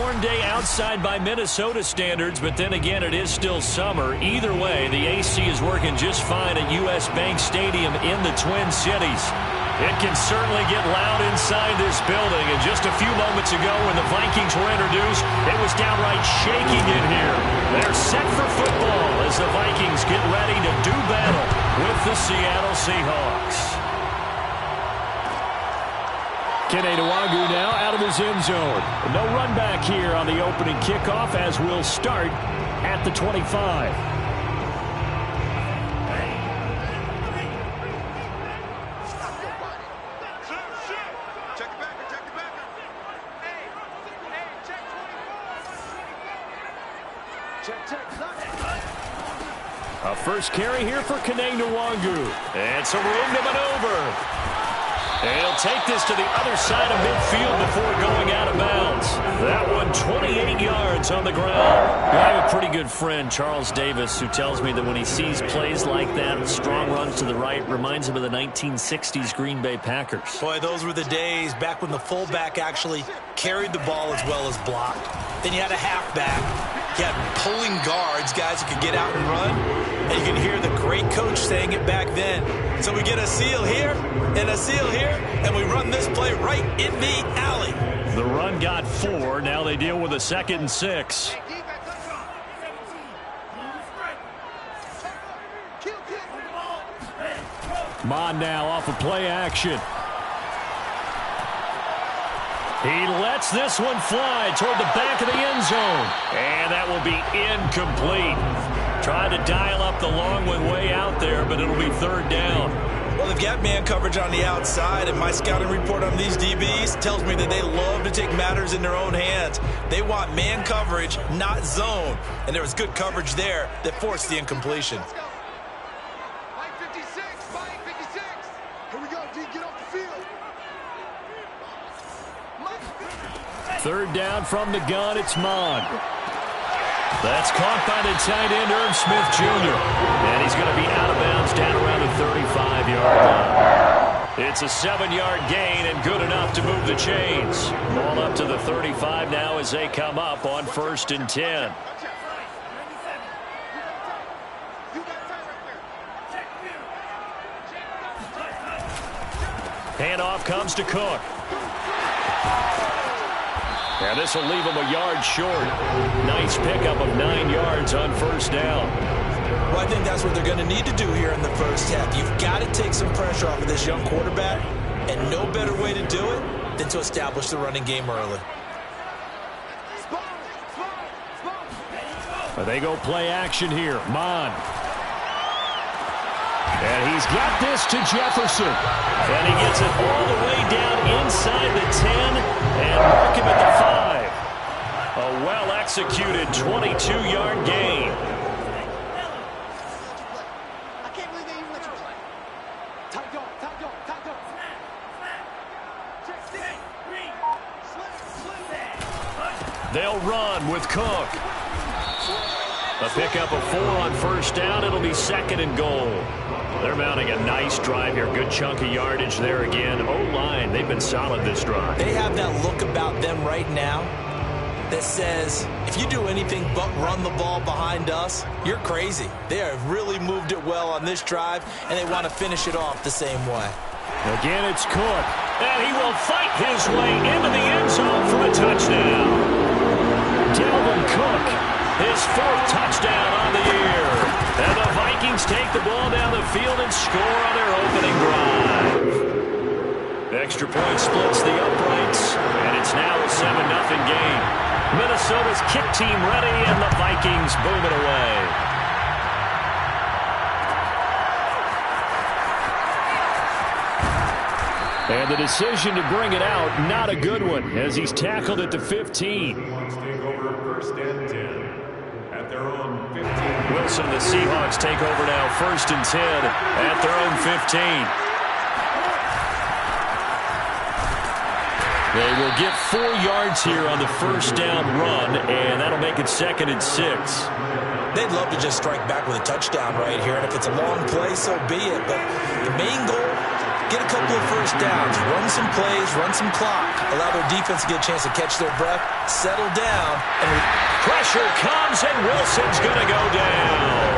warm day outside by Minnesota standards, but then again, it is still summer. Either way, the AC is working just fine at U.S. Bank Stadium in the Twin Cities. It can certainly get loud inside this building, and just a few moments ago when the Vikings were introduced, it was downright shaking in here. They're set for football as the Vikings get ready to do battle with the Seattle Seahawks. Kene Nwangwu now out of his end zone. No run back here on the opening kickoff as we'll start at the 25. A first carry here for Kene Nwangwu. And some room to maneuver. And he'll take this to the other side of midfield before going out of bounds. That one 28 yards on the ground. I have a pretty good friend, Charles Davis, who tells me that when he sees plays like that, strong runs to the right, reminds him of the 1960s Green Bay Packers. Boy, those were the days back when the fullback actually carried the ball as well as blocked. Then you had a halfback. You had pulling guards, guys who could get out and run. And you can hear the great coach saying it back then. So we get a seal here and a seal here, and we run this play right in the alley. The run got 4. Now they deal with a 2nd and 6. Mond now off of play action. He lets this one fly toward the back of the end zone. And that will be incomplete. Tried to dial up the long one way out there, but it'll be 3rd down. Well, they've got man coverage on the outside, and my scouting report on these DBs tells me that they love to take matters in their own hands. They want man coverage, not zone. And there was good coverage there that forced the incompletion. Mike 56, Mike 56. Here we go, D, get off the field. 3rd down from the gun, it's Mond. That's caught by the tight end, Irv Smith Jr. And he's going to be out of bounds down around the 35-yard line. It's a 7-yard gain and good enough to move the chains. Ball up to the 35 now as they come up on 1st and 10. Handoff comes to Cook. And this will leave him a yard short. Nice pickup of 9 yards on 1st down. Well, I think that's what they're going to need to do here in the first half. You've got to take some pressure off of this young quarterback, and no better way to do it than to establish the running game early. They go play action here. Mond. And he's got this to Jefferson. And he gets it all the way down inside the 10 and mark him at the 5. A well-executed 22-yard gain. I can't believe they even let you play. Tight dog, tight dog, tight dog. They'll run with Cook. A pickup of 4 on 1st down. It'll be 2nd and goal. They're mounting a nice drive here. Good chunk of yardage there again. O-line, they've been solid this drive. They have that look about them right now that says, if you do anything but run the ball behind us, you're crazy. They have really moved it well on this drive, and they want to finish it off the same way. Again, it's Cook. And he will fight his way into the end zone for a touchdown. Dalvin Cook, his 4th touchdown on the year. And the Vikings take the ball down the field and score on their opening drive. Extra point splits the uprights, and it's now a 7-0 game. Minnesota's kick team ready, and the Vikings boom it away. And the decision to bring it out, not a good one, as he's tackled at the 15. Wilson, the Seahawks take over now, 1st and 10 at their own 15. They will get 4 yards here on the 1st down run, and that'll make it 2nd and 6. They'd love to just strike back with a touchdown right here, and if it's a long play, so be it. But the main goal get a couple of first downs, run some plays, run some clock, allow their defense to get a chance to catch their breath, settle down, and pressure comes, and Wilson's going to go down.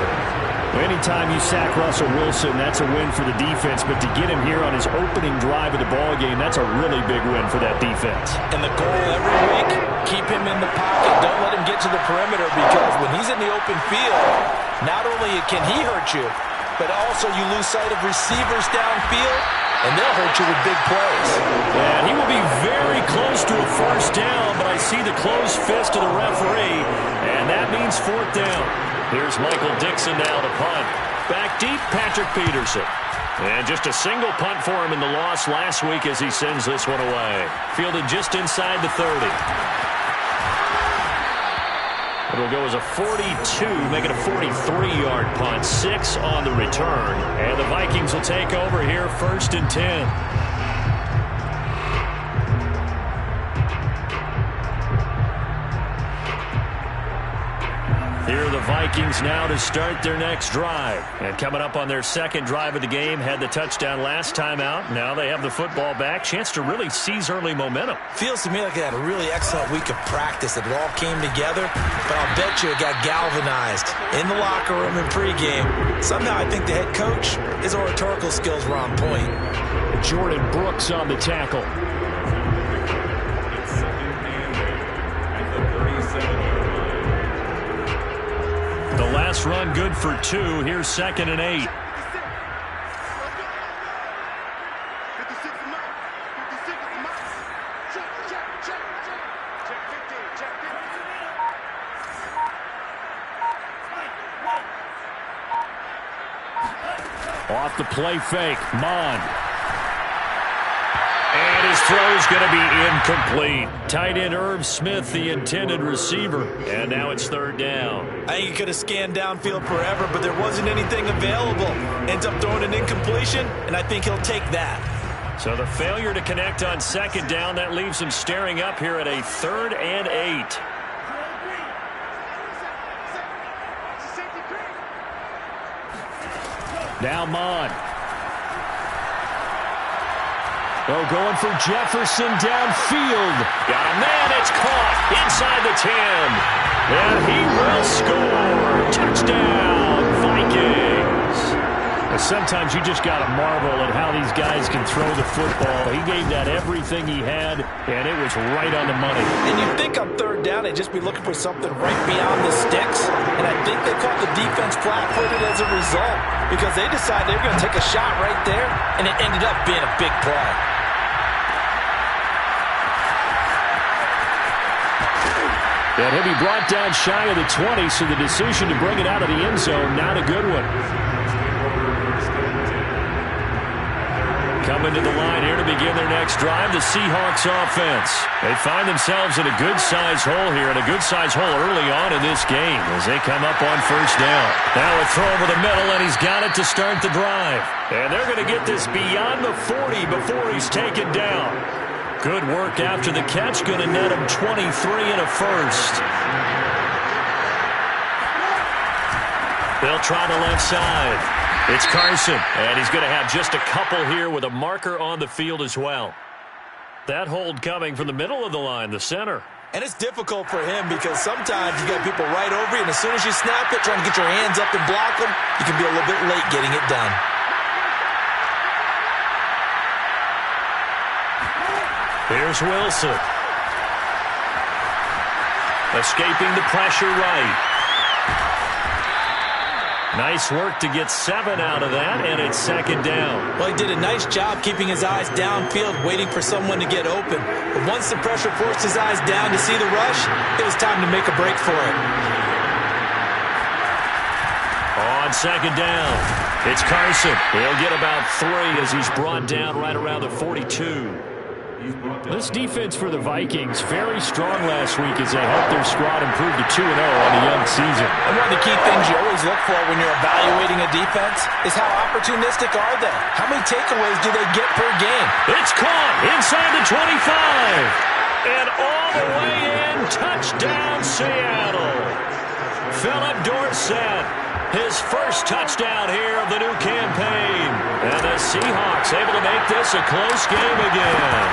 Anytime you sack Russell Wilson, that's a win for the defense. But to get him here on his opening drive of the ball game, that's a really big win for that defense. And the goal every week, keep him in the pocket. Don't let him get to the perimeter, because when he's in the open field, not only can he hurt you, but also you lose sight of receivers downfield, and they'll hurt you with big plays. And he will be very close to a first down, but I see the closed fist of the referee, and that means fourth down. Here's Michael Dixon now to punt. Back deep, Patrick Peterson. And just a single punt for him in the loss last week as he sends this one away. Fielded just inside the 30. It'll go as a 42, make it a 43-yard punt. 6 on the return. And the Vikings will take over here, 1st and 10. Here are the Vikings now to start their next drive. And coming up on their second drive of the game, had the touchdown last time out. Now they have the football back. Chance to really seize early momentum. Feels to me like they had a really excellent week of practice. It all came together, but I'll bet you it got galvanized in the locker room in pregame. Somehow I think the head coach, his oratorical skills were on point. Jordan Brooks on the tackle. The last run good for 2. Here's 2nd and 8. Off the play fake, Mond. And his throw's going to be incomplete. Tight end Irv Smith, the intended receiver. And now it's 3rd down. I think he could have scanned downfield forever, but there wasn't anything available. Ends up throwing an incompletion, and I think he'll take that. So the failure to connect on 2nd down, that leaves him staring up here at a 3rd and 8. Now Mond. Oh, going for Jefferson downfield. Got a man, it's caught inside the 10. And he will score. Touchdown, Vikings. Sometimes you just got to marvel at how these guys can throw the football. He gave that everything he had, and it was right on the money. And you'd think on 3rd down they'd just be looking for something right beyond the sticks. And I think they caught the defense flat-footed as a result, because they decided they were going to take a shot right there, and it ended up being a big play. And he'll be brought down shy of the 20, so the decision to bring it out of the end zone, not a good one. Coming to the line here to begin their next drive, the Seahawks offense. They find themselves in a good-sized hole here, and a good-sized hole early on in this game as they come up on 1st down. Now a throw over the middle, and he's got it to start the drive. And they're going to get this beyond the 40 before he's taken down. Good work after the catch, going to net him 23 and a first. They'll try the left side. It's Carson, and he's going to have just a couple here with a marker on the field as well. That hold coming from the middle of the line, the center. And it's difficult for him because sometimes you got people right over you, and as soon as you snap it, trying to get your hands up and block them, you can be a little bit late getting it done. Here's Wilson. Escaping the pressure right. Nice work to get 7 out of that, and it's 2nd down. Well, he did a nice job keeping his eyes downfield, waiting for someone to get open. But once the pressure forced his eyes down to see the rush, it was time to make a break for it. On 2nd down, it's Carson. He'll get about 3 as he's brought down right around the 42. This defense for the Vikings, very strong last week as they helped their squad improve to 2-0 on the young season. And one of the key things you always look for when you're evaluating a defense is how opportunistic are they? How many takeaways do they get per game? It's caught inside the 25. And all the way in, touchdown Seattle. Philip Dorsett, his first touchdown here of the new campaign. And the Seahawks able to make this a close game again.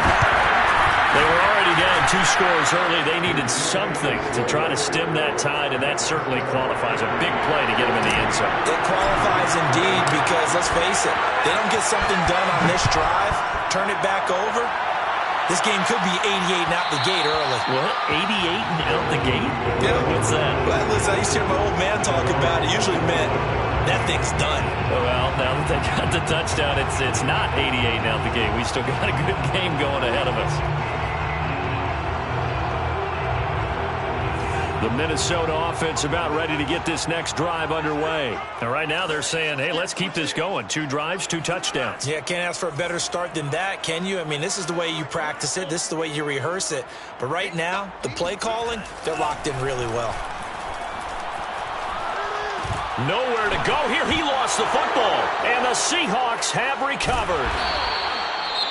They were already down 2 scores early. They needed something to try to stem that tide, and that certainly qualifies. A big play to get them in the end zone. It qualifies indeed because, let's face it, they don't get something done on this drive, turn it back over, this game could be 88 and out the gate early. What? 88 and out the gate? Yeah. What's that? Well, listen, I used to hear my old man talk about it. Usually meant that thing's done. Well, now that they got the touchdown, it's not 88 and out the gate. We still got a good game going ahead of us. The Minnesota offense about ready to get this next drive underway. And right now they're saying, hey, let's keep this going. 2 drives, 2 touchdowns. Yeah, can't ask for a better start than that, can you? I mean, this is the way you practice it. This is the way you rehearse it. But right now, the play calling, they're locked in really well. Nowhere to go here. He lost the football. And the Seahawks have recovered.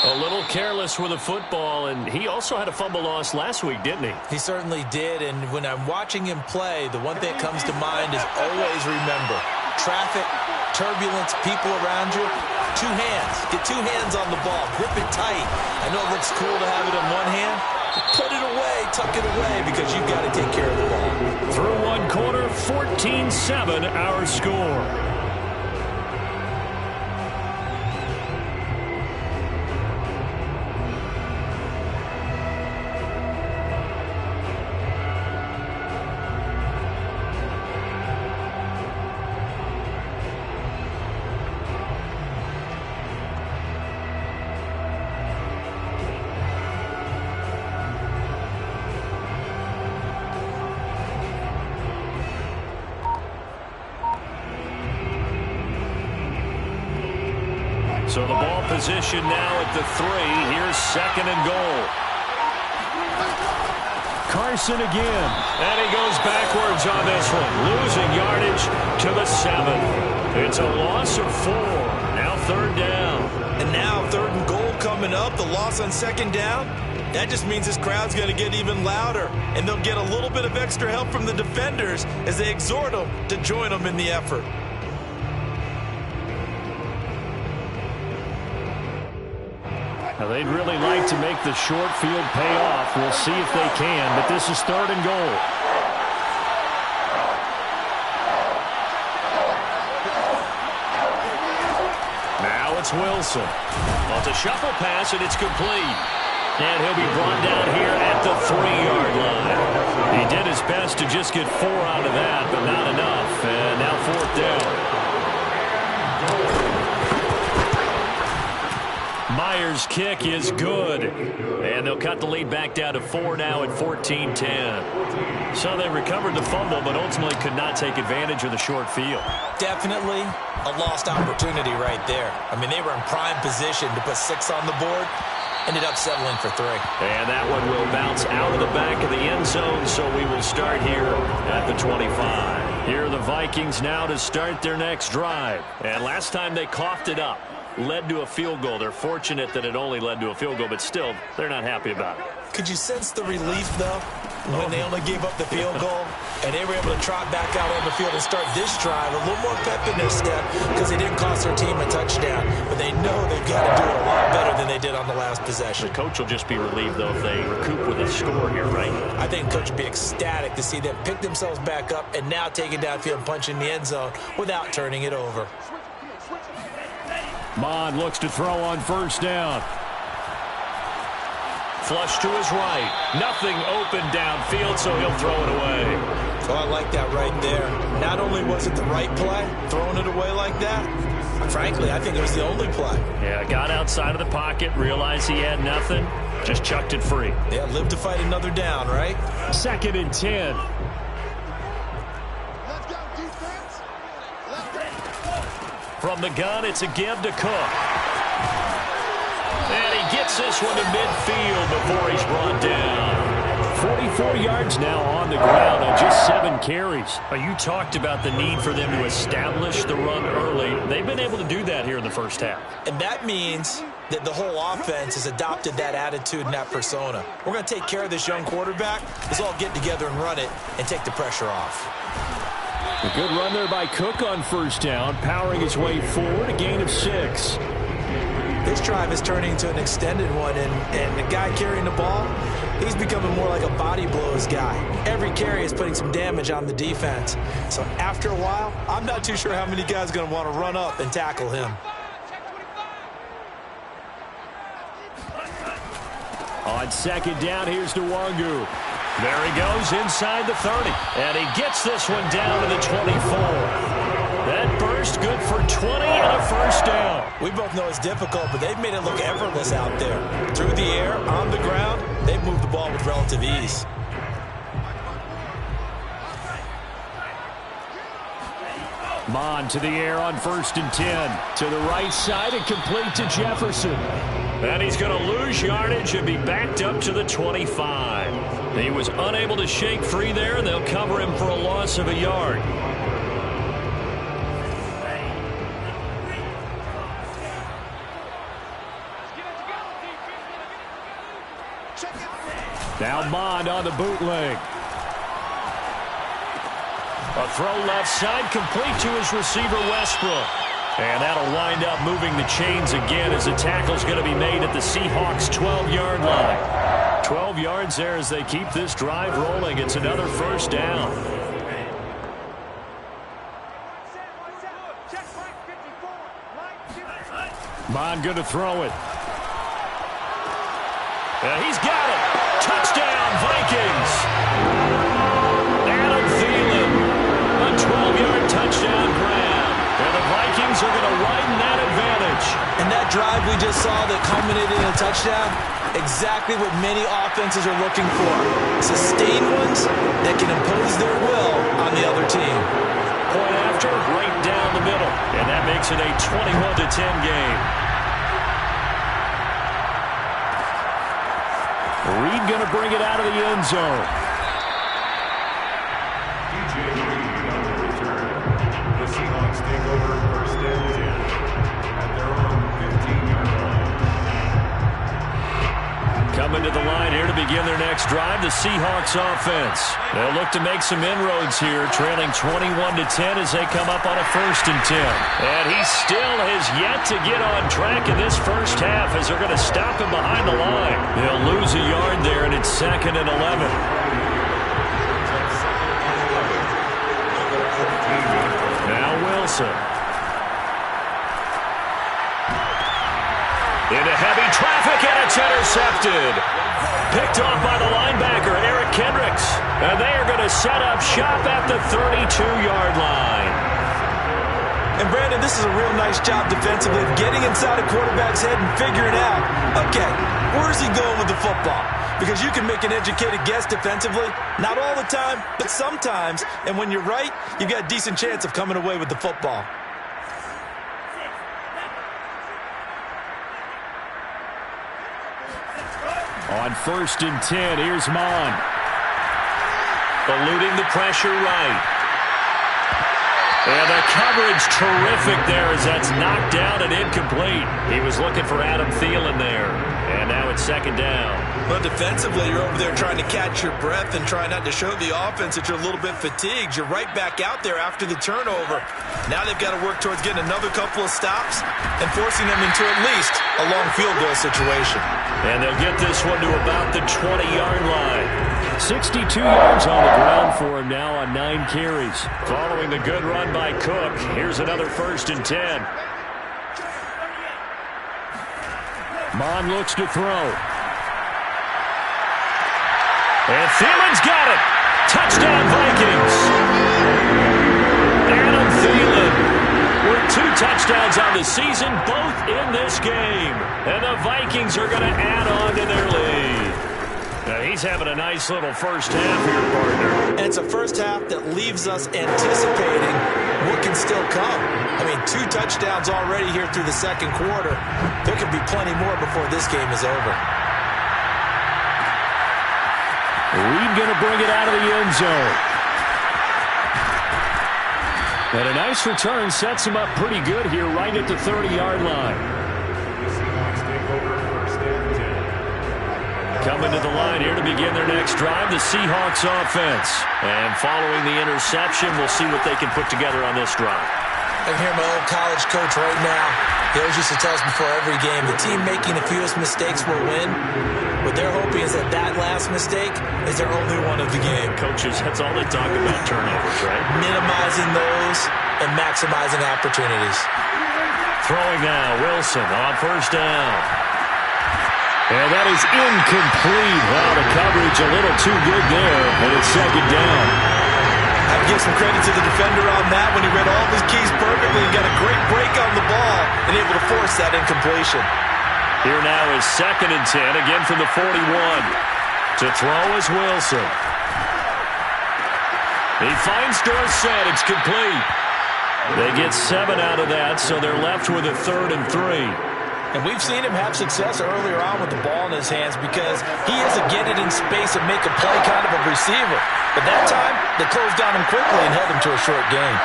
A little careless with the football, and he also had a fumble loss last week, didn't he? He certainly did, and when I'm watching him play, the one thing that comes to mind is always remember, traffic, turbulence, people around you, 2 hands. Get 2 hands on the ball. Grip it tight. I know it looks cool to have it in one hand. Put it away, tuck it away, because you've got to take care of the ball. Through 1 quarter, 14-7 our score. So the ball position now at the 3. Here's 2nd and goal. Carson again. And he goes backwards on this one. Losing yardage to the 7. It's a loss of 4. Now 3rd down. And now 3rd and goal coming up. The loss on 2nd down. That just means this crowd's going to get even louder. And they'll get a little bit of extra help from the defenders as they exhort them to join them in the effort. Now, they'd really like to make the short field pay off. We'll see if they can, but this is 3rd and goal. Now it's Wilson. Well, it's a shuffle pass, and it's complete. And he'll be brought down here at the 3-yard line. He did his best to just get 4 out of that, but not enough. And now 4th down. Myers' kick is good. And they'll cut the lead back down to 4 now at 14-10. So they recovered the fumble, but ultimately could not take advantage of the short field. Definitely a lost opportunity right there. I mean, they were in prime position to put 6 on the board. Ended up settling for 3. And that one will bounce out of the back of the end zone, so we will start here at the 25. Here are the Vikings now to start their next drive. And last time they coughed it up. Led to a field goal. They're fortunate that it only led to a field goal, but still, they're not happy about it. Could you sense the relief, though, when they only gave up the field goal and they were able to trot back out on the field and start this drive? A little more pep in their step because they didn't cost their team a touchdown, but they know they've got to do it a lot better than they did on the last possession. The coach will just be relieved, though, if they recoup with a score here, right? I think coach will be ecstatic to see them pick themselves back up and now take it downfield and punch in the end zone without turning it over. Mond looks to throw on 1st down. Flush to his right. Nothing open downfield, so he'll throw it away. So I like that right there. Not only was it the right play, throwing it away like that, frankly, I think it was the only play. Yeah, got outside of the pocket, realized he had nothing, just chucked it free. Yeah, live to fight another down, right? 2nd and 10. From the gun, it's a give to Cook. And he gets this one to midfield before he's brought down. 44 yards now on the ground on just 7 carries. You talked about the need for them to establish the run early. They've been able to do that here in the first half. And that means that the whole offense has adopted that attitude and that persona. We're going to take care of this young quarterback. Let's all get together and run it and take the pressure off. A good run there by Cook on first down, powering his way forward, a gain of 6. This drive is turning into an extended one, and the guy carrying the ball, he's becoming more like a body blows guy. Every carry is putting some damage on the defense. So after a while, I'm not too sure how many guys are going to want to run up and tackle him. On second down, here's Nwangu. There he goes inside the 30. And he gets this one down to the 24. That burst good for 20 and a first down. We both know it's difficult, but they've made it look effortless out there. Through the air, on the ground, they've moved the ball with relative ease. Mond to the air on 1st and 10. To the right side and complete to Jefferson. And he's going to lose yardage and be backed up to the 25. He was unable to shake free there, and they'll cover him for a loss of a yard. Now Mond on the bootleg. A throw left side, complete to his receiver, Westbrook. And that'll wind up moving the chains again as the tackle's going to be made at the Seahawks' 12-yard line. 12 yards there as they keep this drive rolling. It's another first down. Mond going to throw it. And he's got it. Touchdown, Vikings. Adam Thielen, a 12-yard touchdown grab. And the Vikings are going to widen that advantage. And that drive we just saw that culminated in a touchdown, exactly what many offenses are looking for. Sustained ones that can impose their will on the other team. Point after, right down the middle. And that makes it a 21-10 game. Reed going to bring it out of the end zone. The Seahawks take over 1st and 10 at their own 15-yard line. Coming to the line here to begin their next drive, the Seahawks offense. They'll look to make some inroads here, trailing 21-10 as they come up on a 1st and 10. And he still has yet to get on track in this first half as they're going to stop him behind the line. They'll lose a yard there, and it's 2nd and 11. Now Wilson. Into heavy traffic, and it's intercepted. Picked off by the linebacker, Eric Kendricks. And they are going to set up shop at the 32-yard line. And Brandon, this is a real nice job defensively of getting inside a quarterback's head and figuring out, okay, where's he going with the football? Because you can make an educated guess defensively, not all the time, but sometimes. And when you're right, you've got a decent chance of coming away with the football. On 1st and 10, here's Mond. Eluding the pressure right. And the coverage terrific there as that's knocked down and incomplete. He was looking for Adam Thielen there. And now it's 2nd down. Well, defensively, you're over there trying to catch your breath and try not to show the offense that you're a little bit fatigued. You're right back out there after the turnover. Now they've got to work towards getting another couple of stops and forcing them into at least a long field goal situation. And they'll get this one to about the 20-yard line. 62 yards on the ground for him now on 9 carries. Following the good run by Cook, here's another 1st and 10. Mond looks to throw. And Thielen's got it. Touchdown, Vikings. Adam Thielen with 2 touchdowns on the season, both in this game. And the Vikings are going to add on to their lead. Now he's having a nice little first half here, partner. And it's a first half that leaves us anticipating what can still come. I mean, 2 touchdowns already here through the 2nd quarter. There could be plenty more before this game is over. Reed going to bring it out of the end zone. And a nice return sets him up pretty good here right at the 30-yard line. Coming to the line here to begin their next drive, the Seahawks offense. And following the interception, we'll see what they can put together on this drive. I can hear my old college coach right now. He always used to tell us before every game, the team making the fewest mistakes will win. What they're hoping is that that last mistake is their only one of the game. Coaches, that's all they talk about, turnovers, right? Minimizing those and maximizing opportunities. Throwing now, Wilson on first down. And that is incomplete. Wow, the coverage a little too good there, and it's second down. I give some credit to the defender on that when he read all of his keys perfectly and got a great break on the ball and able to force that incompletion. Here now is 2nd and 10, again from the 41. To throw is Wilson. He finds Dorsett. It's complete. They get 7 out of that, so they're left with a 3rd and 3. And we've seen him have success earlier on with the ball in his hands because he is a get it in space and make a play kind of a receiver. But that time, they closed down him quickly and held him to a short gain.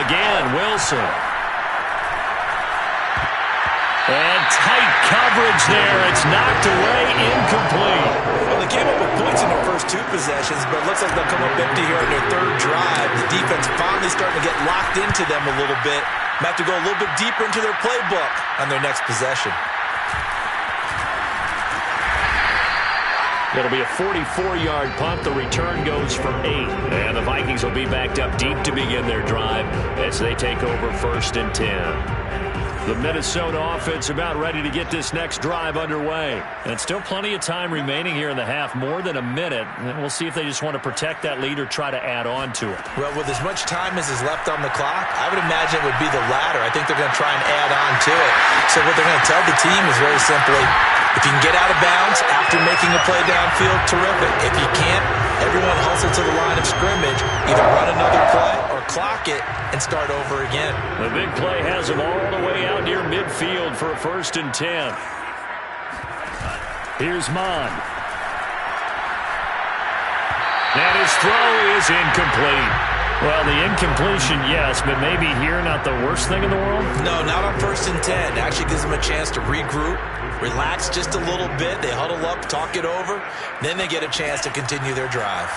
Again, Wilson. And tight coverage there. It's knocked away, incomplete. Well, they came up with points in their first 2 possessions, but it looks like they'll come up empty here on their 3rd drive. The defense finally starting to get locked into them a little bit. Might have to go a little bit deeper into their playbook on their next possession. It'll be a 44-yard punt. The return goes for 8. And the Vikings will be backed up deep to begin their drive as they take over 1st and 10. The Minnesota offense about ready to get this next drive underway. And still plenty of time remaining here in the half, more than a minute. And we'll see if they just want to protect that lead or try to add on to it. Well, with as much time as is left on the clock, I would imagine it would be the latter. I think they're going to try and add on to it. So what they're going to tell the team is very simply, if you can get out of bounds after making a play downfield, terrific. If you can't, everyone hustle to the line of scrimmage, either run another play or clock it and start over again. The big play has them all the way out near midfield for a 1st and 10. Here's Mond. And his throw is incomplete. Well, the incompletion, yes, but maybe here not the worst thing in the world? No, not on 1st and 10. It actually gives them a chance to regroup, relax just a little bit. They huddle up, talk it over. Then they get a chance to continue their drive.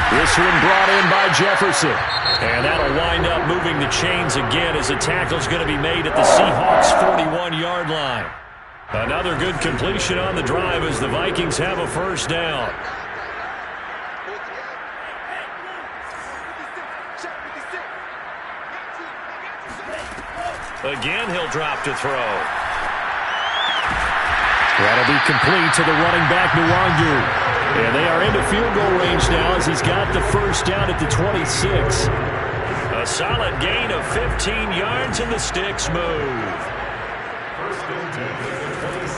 This one brought in by Jefferson. And that'll wind up moving the chains again as the tackle's going to be made at the Seahawks' 41-yard line. Another good completion on the drive as the Vikings have a 1st down. Again, he'll drop to throw. That'll be complete to the running back, Nwangu. And they are into field goal range now as he's got the 1st down at the 26. A solid gain of 15 yards and the sticks move.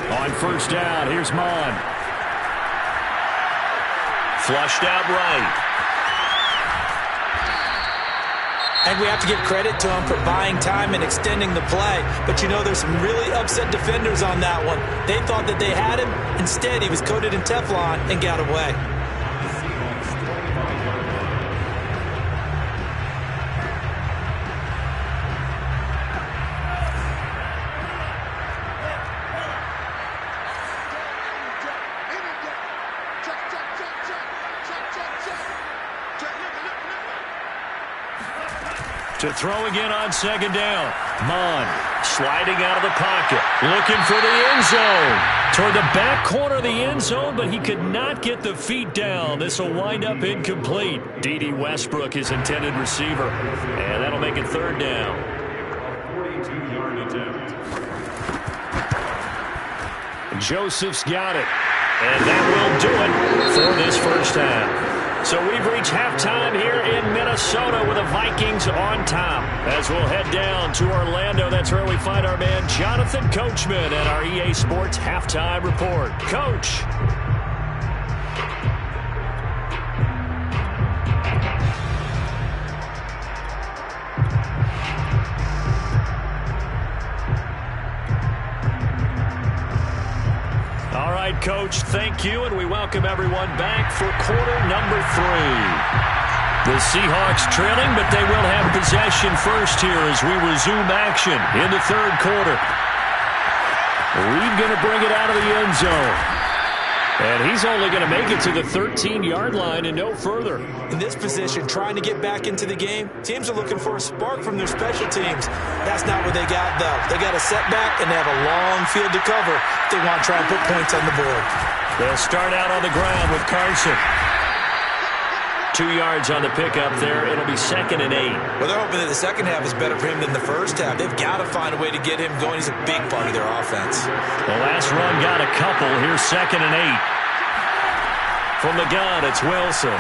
On 1st down, here's Mond. Flushed out right. And we have to give credit to him for buying time and extending the play. But, you know, there's some really upset defenders on that one. They thought that they had him. Instead, he was coated in Teflon and got away. To throw again on 2nd down. Mond sliding out of the pocket. Looking for the end zone. Toward the back corner of the end zone, but he could not get the feet down. This will wind up incomplete. D.D. Westbrook, his intended receiver. And that'll make it 3rd down. 42-yard attempt. Joseph's got it. And that will do it for this 1st half. So we've reached halftime here in Minnesota with the Vikings on top. As we'll head down to Orlando, that's where we find our man Jonathan Coachman and our EA Sports Halftime Report. Coach. All right, Coach, thank you, and we welcome everyone back for quarter number 3. The Seahawks trailing, but they will have possession first here as we resume action in the third quarter. Reed going to bring it out of the end zone. And he's only going to make it to the 13-yard line and no further. In this position, trying to get back into the game, teams are looking for a spark from their special teams. That's not what they got, though. They got a setback, and they have a long field to cover if they want to try and put points on the board. They'll start out on the ground with Carson. 2 yards on the pickup there. It'll be 2nd and 8. Well, they're hoping that the second half is better for him than the first half. They've got to find a way to get him going. He's a big part of their offense. The last run got a couple. Here's 2nd and 8. From the gun, it's Wilson.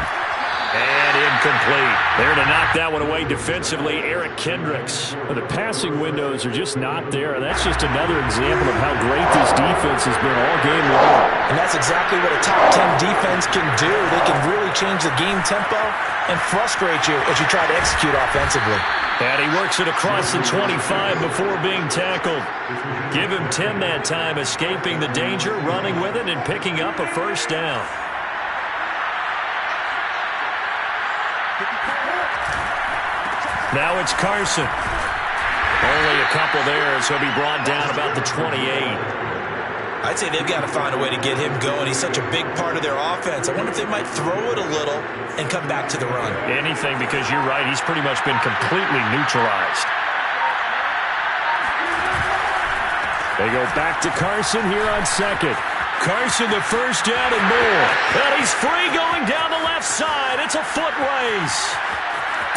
And incomplete. There to knock that one away defensively, Eric Kendricks. Well, the passing windows are just not there. And that's just another example of how great this defense has been all game long. And that's exactly what a top 10 defense can do. They can really change the game tempo and frustrate you as you try to execute offensively. And he works it across the 25 before being tackled. Give him 10 that time, escaping the danger, running with it, and picking up a first down. Now it's Carson. Only a couple there, so he'll be brought down about the 28. I'd say they've got to find a way to get him going. He's such a big part of their offense. I wonder if they might throw it a little and come back to the run. Anything, because you're right. He's pretty much been completely neutralized. They go back to Carson here on second. Carson, the first down and more. And he's free going down the left side. It's a foot race.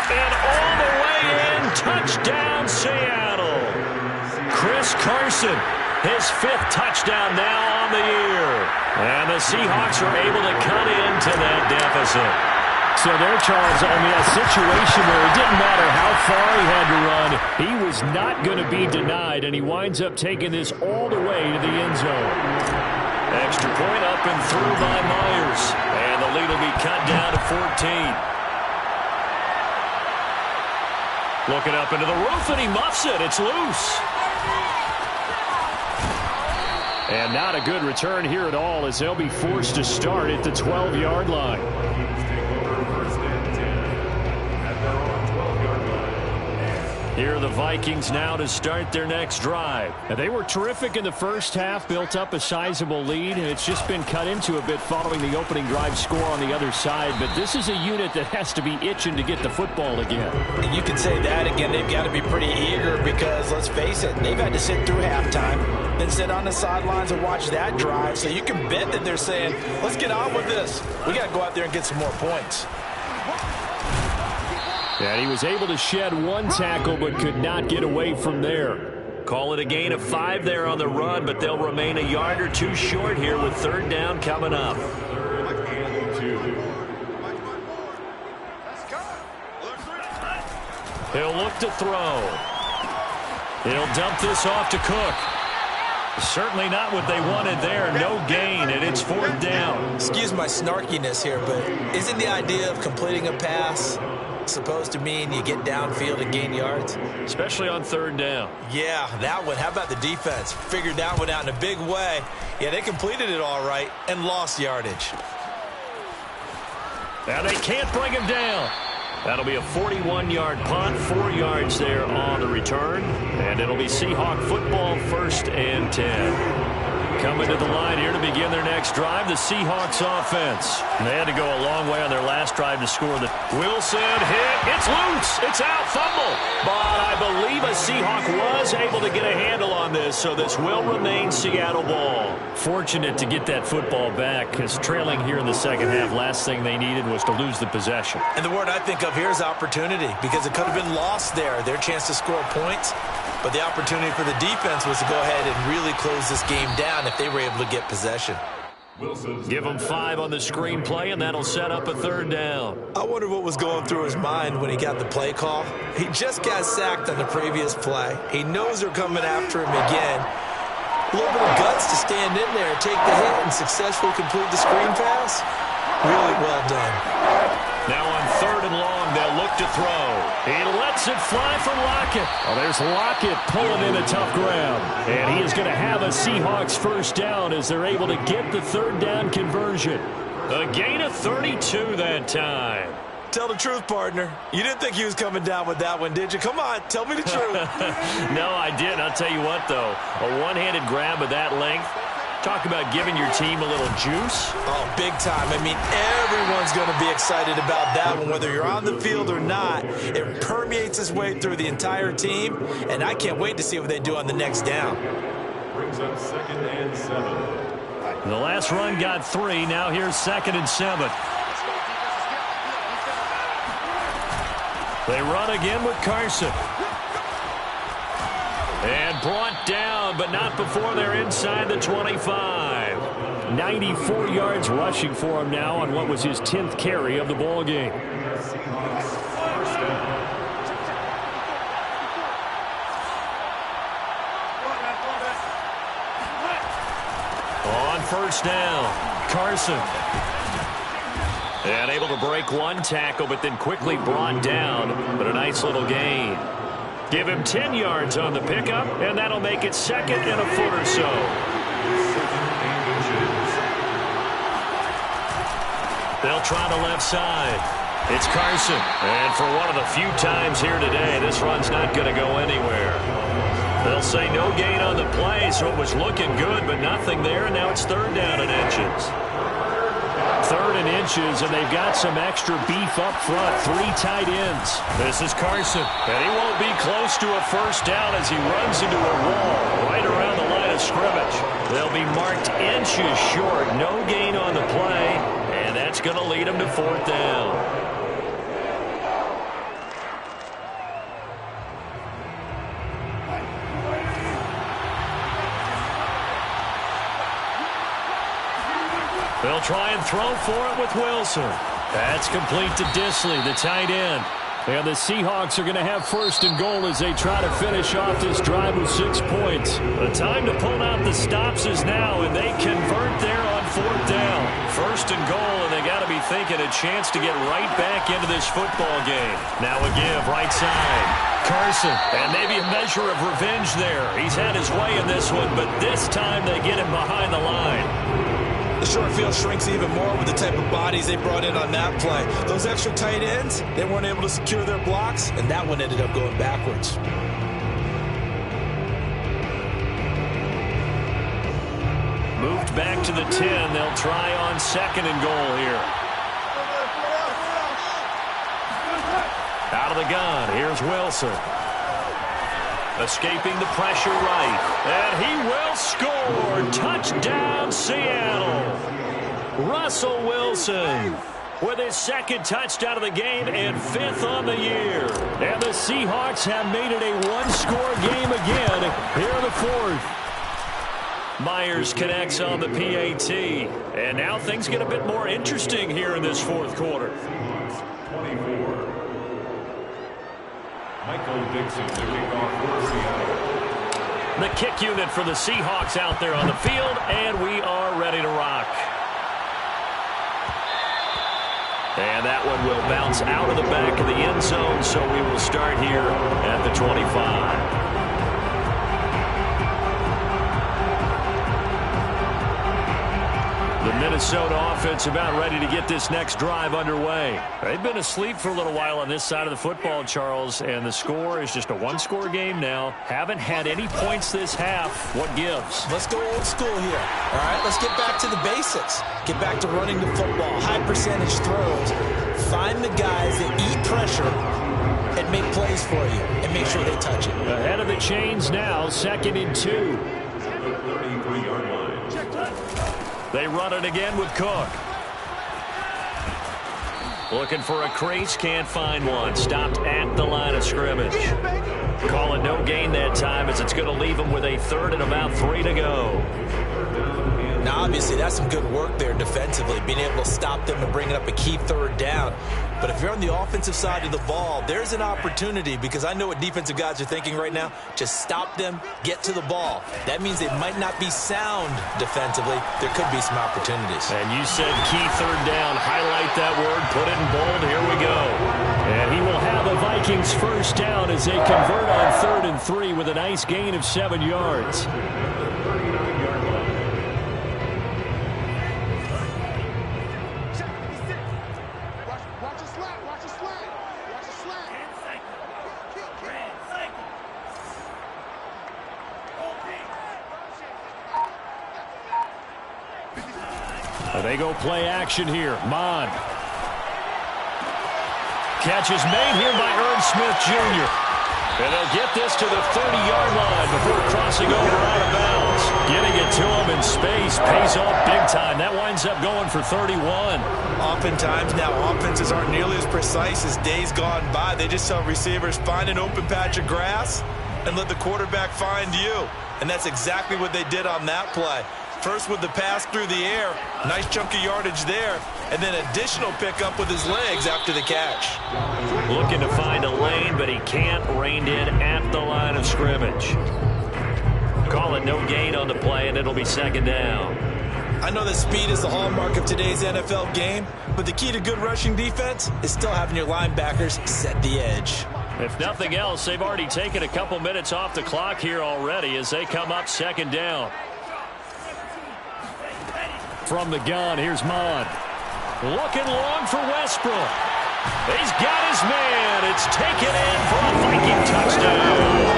And all the way in, touchdown Seattle. Chris Carson, his 5th touchdown now on the year. And the Seahawks are able to cut into that deficit. So there, Charles, I mean, a situation where it didn't matter how far he had to run, he was not going to be denied, and he winds up taking this all the way to the end zone. Extra point up and through by Myers. And the lead will be cut down to 14. Looking up into the roof, and he muffs it. It's loose. And not a good return here at all, as they'll be forced to start at the 12-yard line. Here are the Vikings now to start their next drive. Now, they were terrific in the first half, built up a sizable lead, and it's just been cut into a bit following the opening drive score on the other side. But this is a unit that has to be itching to get the football again. And you can say that again. They've got to be pretty eager because, let's face it, they've had to sit through halftime, then sit on the sidelines and watch that drive. So you can bet that they're saying, let's get on with this. We got to go out there and get some more points. And he was able to shed one tackle but could not get away from there. Call it a gain of 5 there on the run, but they'll remain a yard or two short here with 3rd down coming up. He'll look to throw. He'll dump this off to Cook. Certainly not what they wanted there. No gain, and it's 4th down. Excuse my snarkiness here, but isn't the idea of completing a pass supposed to mean you get downfield and gain yards? Especially on 3rd down. Yeah, that one. How about the defense? Figured that one out in a big way. Yeah, they completed it all right and lost yardage. Now they can't bring him down. That'll be a 41-yard punt, 4 yards there on the return. And it'll be Seahawk football, 1st and 10. Coming to the line here to begin their next drive, the Seahawks offense. And they had to go a long way on their last drive to score. The Wilson hit. It's loose. It's out. Fumble. But I believe a Seahawk was able to get a handle on this, so this will remain Seattle ball. Fortunate to get that football back, because trailing here in the second half, last thing they needed was to lose the possession. And the word I think of here is opportunity, because it could have been lost there, their chance to score points. But the opportunity for the defense was to go ahead and really close this game down if they were able to get possession. Give them 5 on the screenplay, and that'll set up a 3rd down. I wonder what was going through his mind when he got the play call. He just got sacked on the previous play. He knows they're coming after him again. A little bit of guts to stand in there, take the hit, and successfully complete the screen pass. Really well done. Now on 3rd and long, they'll look to throw. He lets it fly from Lockett. Oh, there's Lockett pulling in a tough ground. And he is going to have a Seahawks 1st down as they're able to get the 3rd down conversion. A gain of 32 that time. Tell the truth, partner. You didn't think he was coming down with that one, did you? Come on, tell me the truth. No, I didn't. I'll tell you what, though. A one-handed grab of that length. Talk about giving your team a little juice. Oh, big time. I mean, everyone's going to be excited about that one, whether you're on the field or not. It permeates its way through the entire team, and I can't wait to see what they do on the next down. Brings up 2nd and 7. The last run got 3. Now here's 2nd and 7. They run again with Carson. And brought down, but not before they're inside the 25. 94 yards rushing for him now on what was his 10th carry of the ball game. On first down, Carson. And able to break one tackle, but then quickly brought down. But a nice little gain. Give him 10 yards on the pickup, and that'll make it 2nd and a foot or so. They'll try the left side. It's Carson. And for one of the few times here today, this run's not going to go anywhere. They'll say no gain on the play, so it was looking good, but nothing there, and now it's 3rd down and inches. 3rd and inches, and they've got some extra beef up front. 3 tight ends. This is Carson, and he won't be close to a first down as he runs into a wall right around the line of scrimmage. They'll be marked inches short. No gain on the play, and that's going to lead them to 4th down. They'll try and throw for it with Wilson. That's complete to Disley, the tight end. And the Seahawks are going to have 1st and goal as they try to finish off this drive with 6 points. The time to pull out the stops is now, and they convert there on 4th down. 1st and goal, and they got to be thinking a chance to get right back into this football game. Now a give, right side. Carson, and maybe a measure of revenge there. He's had his way in this one, but this time they get him behind the line. The short field shrinks even more with the type of bodies they brought in on that play. Those extra tight ends, they weren't able to secure their blocks, and that one ended up going backwards. Moved back to the 10. They'll try on 2nd and goal here. Out of the gun, here's Wilson. Escaping the pressure right. And he will score. Touchdown, Seattle. Russell Wilson with his 2nd touchdown of the game and 5th on the year. And the Seahawks have made it a one-score game again here in the 4th. Myers connects on the PAT. And now things get a bit more interesting here in this 4th quarter. 24. Michael Dixon to kick off for Seattle. The kick unit for the Seahawks out there on the field, and we are ready to rock. And that one will bounce out of the back of the end zone, so we will start here at the 25. The Minnesota offense about ready to get this next drive underway. They've been asleep for a little while on this side of the football, Charles, and the score is just a one-score game now. Haven't had any points this half. What gives? Let's go old school here. All right, let's get back to the basics. Get back to running the football, high percentage throws. Find the guys that eat pressure and make plays for you and make sure they touch it. Ahead of the chains now, 2nd and 2. 33-yard line. They run it again with Cook. Looking for a crease, can't find one. Stopped at the line of scrimmage. Call it no gain that time as it's going to leave them with a 3rd and about 3 to go. Now, obviously, that's some good work there defensively, being able to stop them and bring up a key 3rd down. But if you're on the offensive side of the ball, there's an opportunity, because I know what defensive guys are thinking right now. Just stop them, get to the ball. That means they might not be sound defensively. There could be some opportunities. And you said key 3rd down. Highlight that word. Put it in bold. Here we go. And he will have the Vikings 1st down as they convert on 3rd and 3 with a nice gain of 7 yards. Watch the They go play action here. Mond. Catch is made here by Irv Smith Jr. And they'll get this to the 30-yard line before crossing over out of bounds. Getting it to him in space pays off big time. That winds up going for 31. Oftentimes now offenses aren't nearly as precise as days gone by. They just tell receivers, find an open patch of grass and let the quarterback find you. And that's exactly what they did on that play. First with the pass through the air, nice chunk of yardage there, and then additional pickup with his legs after the catch. Looking to find a lane, but he can't. Reined in at the line of scrimmage. Call it no gain on the play, and it'll be second down. I know that speed is the hallmark of today's NFL game, but the key to good rushing defense is still having your linebackers set the edge. If nothing else, they've already taken a couple minutes off the clock here already as they come up second down. From the gun, here's Mond. Looking long for Westbrook. He's got his man. It's taken in for a Viking touchdown.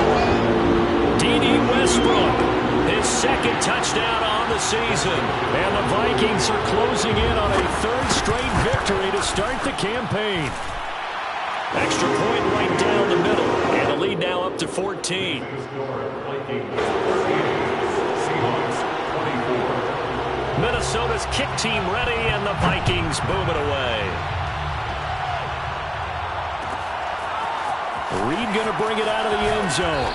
D.D. Westbrook, his second touchdown on the season. And the Vikings are closing in on a third straight victory to start the campaign. Extra point right down the middle. And the lead now up to 14. Minnesota's kick team ready, and the Vikings boom it away. Reed going to bring it out of the end zone.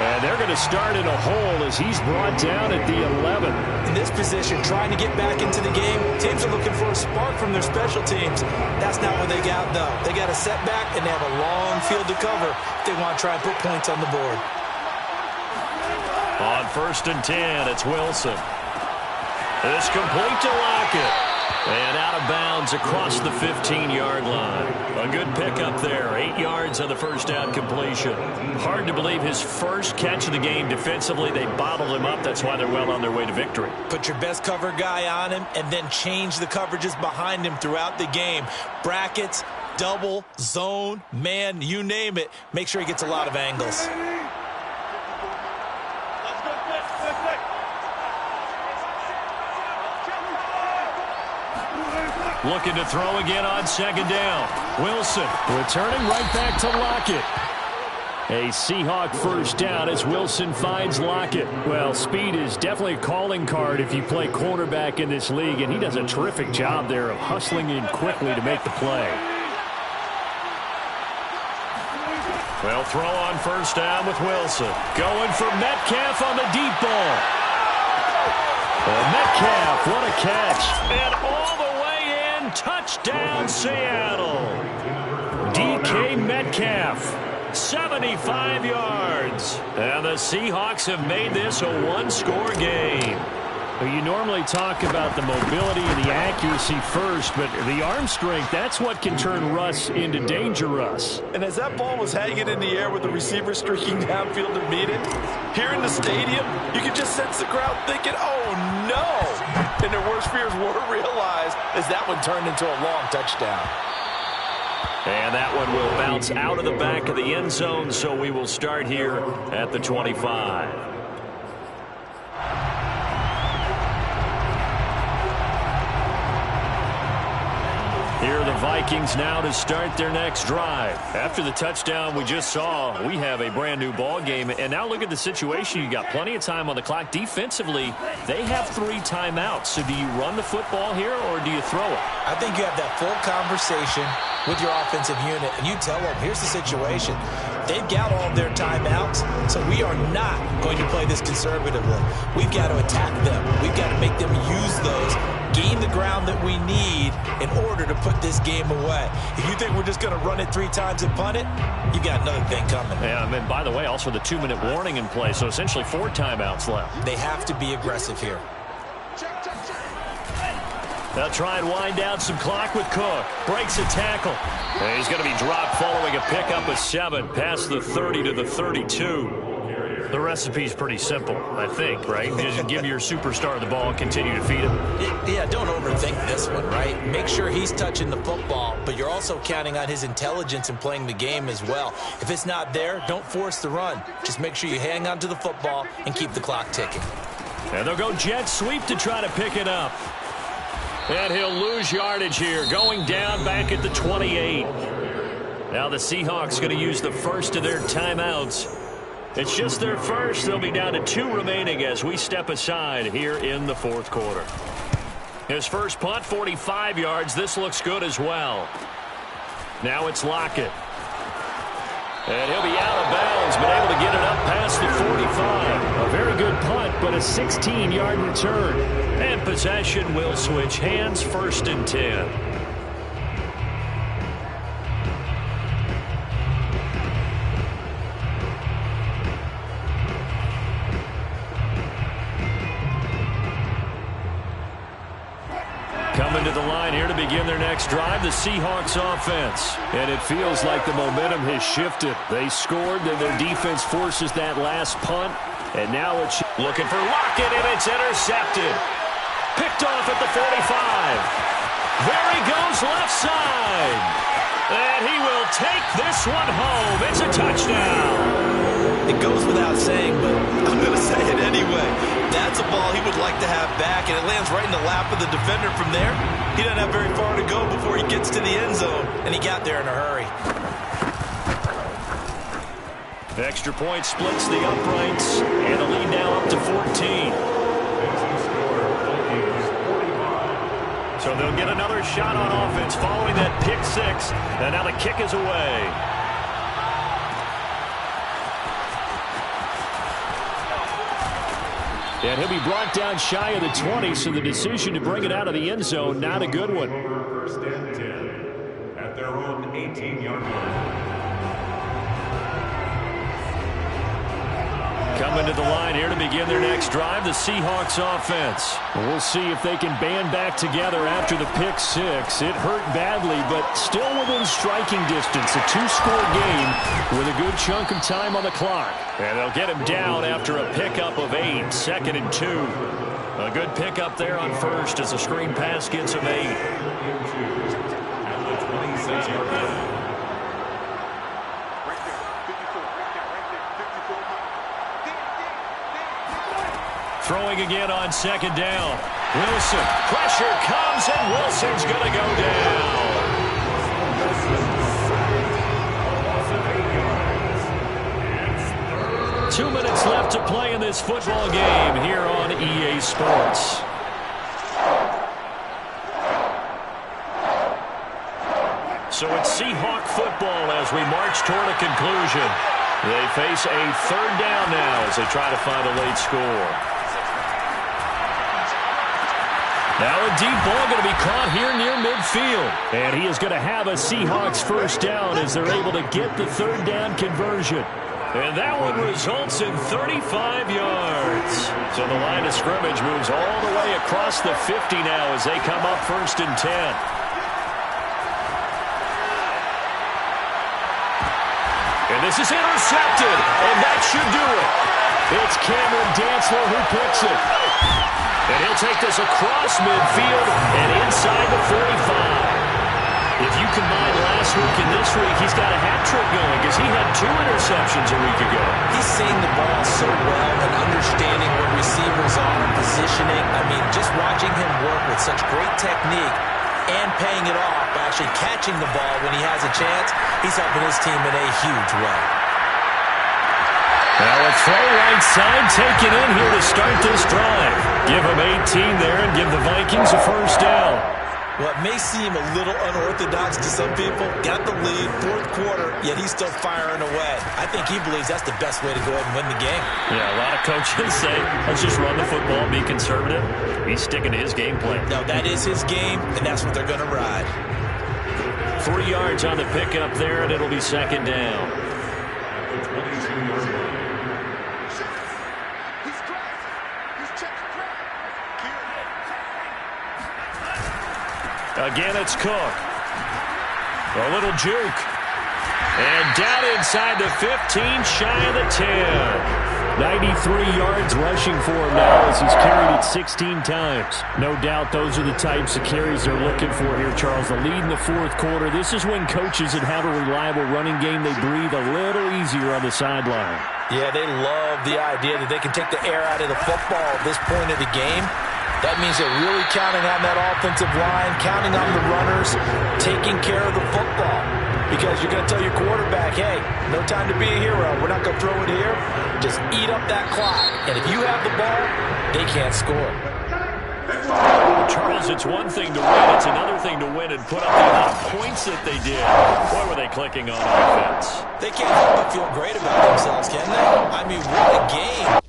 And they're going to start in a hole as he's brought down at the 11. In this position, trying to get back into the game, teams are looking for a spark from their special teams. That's not what they got, though. They got a setback, and they have a long field to cover if they want to try and put points on the board. On 1st and 10, it's Wilson. It's complete to Lockett. And out of bounds across the 15-yard line. A good pickup there. 8 yards on the first down completion. Hard to believe his first catch of the game defensively. They bottled him up. That's why they're well on their way to victory. Put your best cover guy on him and then change the coverages behind him throughout the game. Brackets, double, zone, man, you name it. Make sure he gets a lot of angles. Looking to throw again on second down. Wilson returning right back to Lockett. A Seahawk first down as Wilson finds Lockett. Well, speed is definitely a calling card if you play cornerback in this league, and he does a terrific job there of hustling in quickly to make the play. Well, throw on first down with Wilson. Going for Metcalf on the deep ball. Metcalf, what a catch. And all the way in, touchdown Seattle. DK Metcalf, 75 yards. And the Seahawks have made this a one-score game. You normally talk about the mobility and the accuracy first, but the arm strength, that's what can turn Russ into danger Russ. And as that ball was hanging in the air with the receiver streaking downfield to meet it, here in the stadium, you can just sense the crowd thinking, oh no! And their worst fears were realized as that one turned into a long touchdown. And that one will bounce out of the back of the end zone, so we will start here at the 25. Here are the Vikings now to start their next drive. After the touchdown we just saw, we have a brand new ball game. And now look at the situation. You got plenty of time on the clock. Defensively, they have 3 timeouts. So do you run the football here or do you throw it? I think you have that full conversation with your offensive unit, and you tell them, here's the situation. They've got all their timeouts, so we are not going to play this conservatively. We've got to attack them. We've got to make them use those, gain the ground that we need in order to put this game away. If you think we're just going to run it 3 times and punt it, you got another thing coming. Yeah, and by the way, also the 2-minute warning in play, so essentially 4 timeouts left. They have to be aggressive here. They'll try and wind down some clock with Cook. Breaks a tackle. And he's going to be dropped following a pickup of 7 past the 30 to the 32. The recipe's pretty simple, I think, right? Just give your superstar the ball and continue to feed him. Yeah, don't overthink this one, right? Make sure he's touching the football, but you're also counting on his intelligence in playing the game as well. If it's not there, don't force the run. Just make sure you hang on to the football and keep the clock ticking. And they'll go jet sweep to try to pick it up. And he'll lose yardage here, going down back at the 28. Now the Seahawks going to use the first of their timeouts. It's just their first. They'll be down to 2 remaining as we step aside here in the fourth quarter. His first punt, 45 yards. This looks good as well. Now it's Lockett. And he'll be out of bounds, but able to get it up past the 45. A very good punt, but a 16-yard return. And possession will switch hands, 1st and 10. Coming to the line here to begin their next drive, the Seahawks offense. And it feels like the momentum has shifted. They scored, then their defense forces that last punt. And now it's looking for Lockett, and it's intercepted. Picked off at the 45. There he goes left side. And he will take this one home. It's a touchdown. It goes without saying, but I'm going to say it anyway. That's a ball he would like to have back, and it lands right in the lap of the defender from there. He doesn't have very far to go before he gets to the end zone, and he got there in a hurry. The extra point splits the uprights, and the lead now up to 14. So they'll get another shot on offense following that pick 6, and now the kick is away. And he'll be brought down shy of the 20, so the decision to bring it out of the end zone, not a good one. 1st and 10 at their own 18-yard line. Coming to the line here to begin their next drive, the Seahawks offense. We'll see if they can band back together after the pick 6. It hurt badly, but still within striking distance. A 2-score game with a good chunk of time on the clock. And they'll get him down after a pickup of 8, 2nd and 2. A good pickup there on first as the screen pass gets him 8. At the 26-yard line. Throwing again on 2nd down. Wilson. Pressure comes, and Wilson's going to go down. Two minutes left to play in this football game here on EA Sports. So it's Seahawk football as we march toward a conclusion. They face a 3rd down now as they try to find a late score. Now a deep ball going to be caught here near midfield. And he is going to have a Seahawks 1st down as they're able to get the 3rd down conversion. And that one results in 35 yards. So the line of scrimmage moves all the way across the 50 now as they come up 1st and 10. And this is intercepted, and that should do it. It's Cameron Dantzler who picks it. And he'll take this across midfield and inside the 45. If you combine last week and this week, he's got a hat trick going because he had 2 interceptions a week ago. He's seeing the ball so well and understanding what receivers are and positioning. I mean, just watching him work with such great technique and paying it off by actually catching the ball when he has a chance, he's helping his team in a huge way. Now a throw right side taken in here to start this drive. Give him 18 there and give the Vikings a 1st down. What may seem a little unorthodox to some people, got the lead, 4th quarter, yet he's still firing away. I think he believes that's the best way to go ahead and win the game. Yeah, a lot of coaches say, let's just run the football and be conservative. He's sticking to his game plan. No, that is his game, and that's what they're going to ride. 3 yards on the pickup there, and it'll be 2nd down. At the 22-yard line. Again, it's Cook. A little juke. And down inside the 15, shy of the 10. 93 yards rushing for him now as he's carried it 16 times. No doubt those are the types of carries they're looking for here, Charles. The lead in the 4th quarter. This is when coaches that have a reliable running game, they breathe a little easier on the sideline. Yeah, they love the idea that they can take the air out of the football at this point of the game. That means they're really counting on that offensive line, counting on the runners, taking care of the football. Because you're going to tell your quarterback, hey, no time to be a hero. We're not going to throw it here. Just eat up that clock. And if you have the ball, they can't score. Charles, it's one thing to win. It's another thing to win and put up the amount of points that they did. Boy, were they clicking on offense. They can't help but feel great about themselves, can they? I mean, what a game.